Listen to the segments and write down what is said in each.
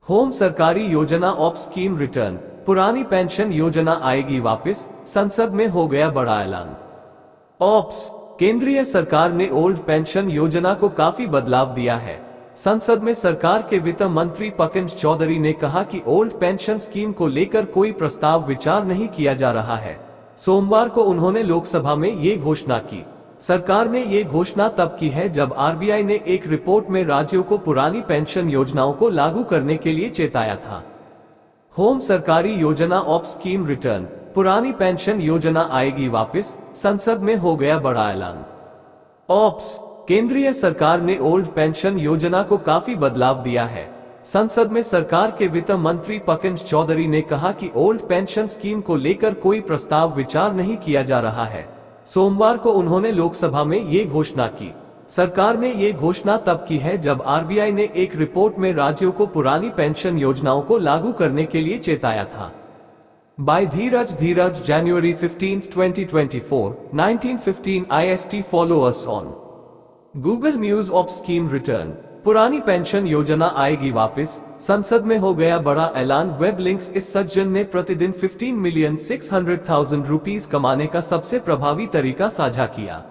Home सरकारी योजना of scheme return, पुरानी पेंशन योजना आएगी वापस, संसद में हो गया बड़ा ऐलान। ऑप्स, केंद्रीय सरकार ने ओल्ड पेंशन योजना को काफी बदलाव दिया है। संसद में सरकार के वित्त मंत्री पंकज चौधरी ने कहा कि ओल्ड पेंशन स्कीम को लेकर कोई प्रस्ताव विचार नहीं किया जा रहा है। सोमवार को उन्होंने लोकसभा में ये घोषणा की। सरकार ने ये घोषणा तब की है जब आरबीआई ने एक रिपोर्ट में राज्यों को पुरानी पेंशन योजनाओं को लागू करने के लिए चेताया था। होम सरकारी योजना ऑफ स्कीम रिटर्न, पुरानी पेंशन योजना आएगी वापस, संसद में हो गया बड़ा ऐलान। ऑप्स, केंद्रीय सरकार ने ओल्ड पेंशन योजना को काफी बदलाव दिया है। संसद में सरकार के वित्त मंत्री पंकज चौधरी ने कहा कि ओल्ड पेंशन स्कीम को लेकर कोई प्रस्ताव विचार नहीं किया जा रहा है। सोमवार को उन्होंने लोकसभा में ये घोषणा की। सरकार ने ये घोषणा तब की है जब आरबीआई ने एक रिपोर्ट में राज्यों को पुरानी पेंशन योजनाओं को लागू करने के लिए चेताया था। By Dheeraj, January 15, 2024, 19:15 IST. Follow us on Google News of Scheme Return, पुरानी पेंशन योजना आएगी वापस, संसद में हो गया बड़ा ऐलान। वेब लिंक्स, इस सज्जन ने प्रतिदिन 15,600,000 रुपीस कमाने का सबसे प्रभावी तरीका साझा किया।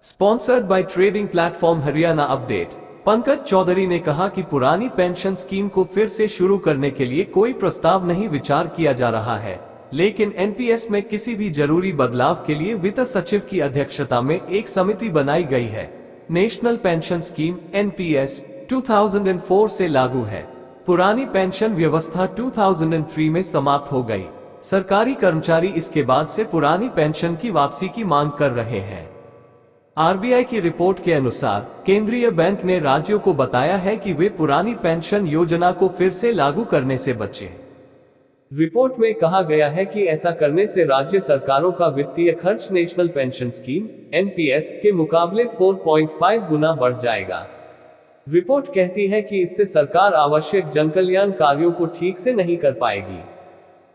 Sponsored by trading platform Haryana update. Pankaj Chaudhary ने कहा कि पुरानी पेंशन स्कीम को फिर से शुरू करने के लिए कोई प्रस्ताव नहीं विचार किया जा रहा है, लेकिन एनपीएस में किसी भी जरूरी बदलाव के लिए वित्त सचिव की अध्यक्षता में एक समिति बनाई गई है। नेशनल पेंशन स्कीम एनपीएस 2004 से लागू है। पुरानी पेंशन व्यवस्था 2003 में समाप्त हो गई। सरकारी कर्मचारी इसके बाद से पुरानी पेंशन की वापसी की मांग कर रहे हैं। आरबीआई की रिपोर्ट के अनुसार केंद्रीय बैंक ने राज्यों को बताया है कि वे पुरानी पेंशन योजना को फिर से लागू करने से बचें। रिपोर्ट में कहा गया है कि ऐसा करने से राज्य सरकारों का वित्तीय खर्च नेशनल पेंशन स्कीम एनपीएस के मुकाबले 4.5 गुना बढ़ जाएगा। रिपोर्ट कहती है कि इससे सरकार आवश्यक जनकल्याण कार्यों को ठीक से नहीं कर पाएगी।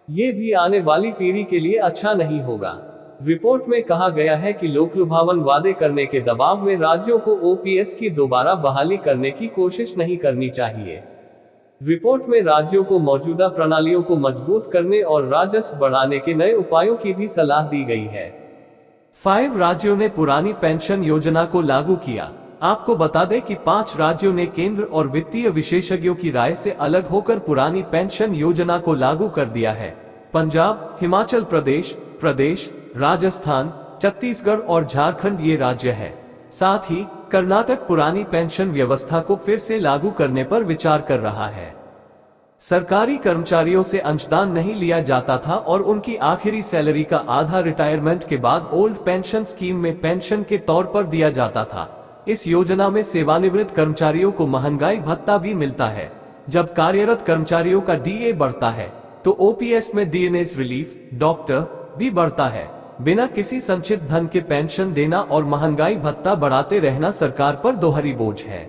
ये भी आने वाली पीढ़ी के लिए अच्छा नहीं होगा। रिपोर्ट में कहा गया है कि लोकलुभावन वादे करने के दबाव में राज्यों को ओपीएस की दोबारा बहाली करने की कोशिश नहीं करनी चाहिए। रिपोर्ट में राज्यों को मौजूदा प्रणालियों को मजबूत करने और राजस्व बढ़ाने के नए उपायों की भी सलाह दी गई है। 5 राज्यों ने पुरानी पेंशन योजना को लागू किया। आपको बता दें कि 5 राज्यों ने केंद्र और वित्तीय विशेषज्ञों की राय से अलग होकर पुरानी पेंशन योजना को लागू कर दिया है। पंजाब, हिमाचल प्रदेश, राजस्थान, छत्तीसगढ़ और झारखंड ये राज्य है। साथ ही कर्नाटक पुरानी पेंशन व्यवस्था को फिर से लागू करने पर विचार कर रहा है। सरकारी कर्मचारियों से अंशदान नहीं लिया जाता था और उनकी आखिरी सैलरी का आधा रिटायरमेंट के बाद ओल्ड पेंशन स्कीम में पेंशन के तौर पर दिया जाता था। इस योजना में सेवानिवृत्त कर्मचारियों को महंगाई भत्ता भी मिलता है। जब कार्यरत कर्मचारियों का डीए बढ़ता है तो ओपीएस में डीएनएस रिलीफ डॉक्टर भी बढ़ता है। बिना किसी संचित धन के पेंशन देना और महंगाई भत्ता बढ़ाते रहना सरकार पर दोहरी बोझ है।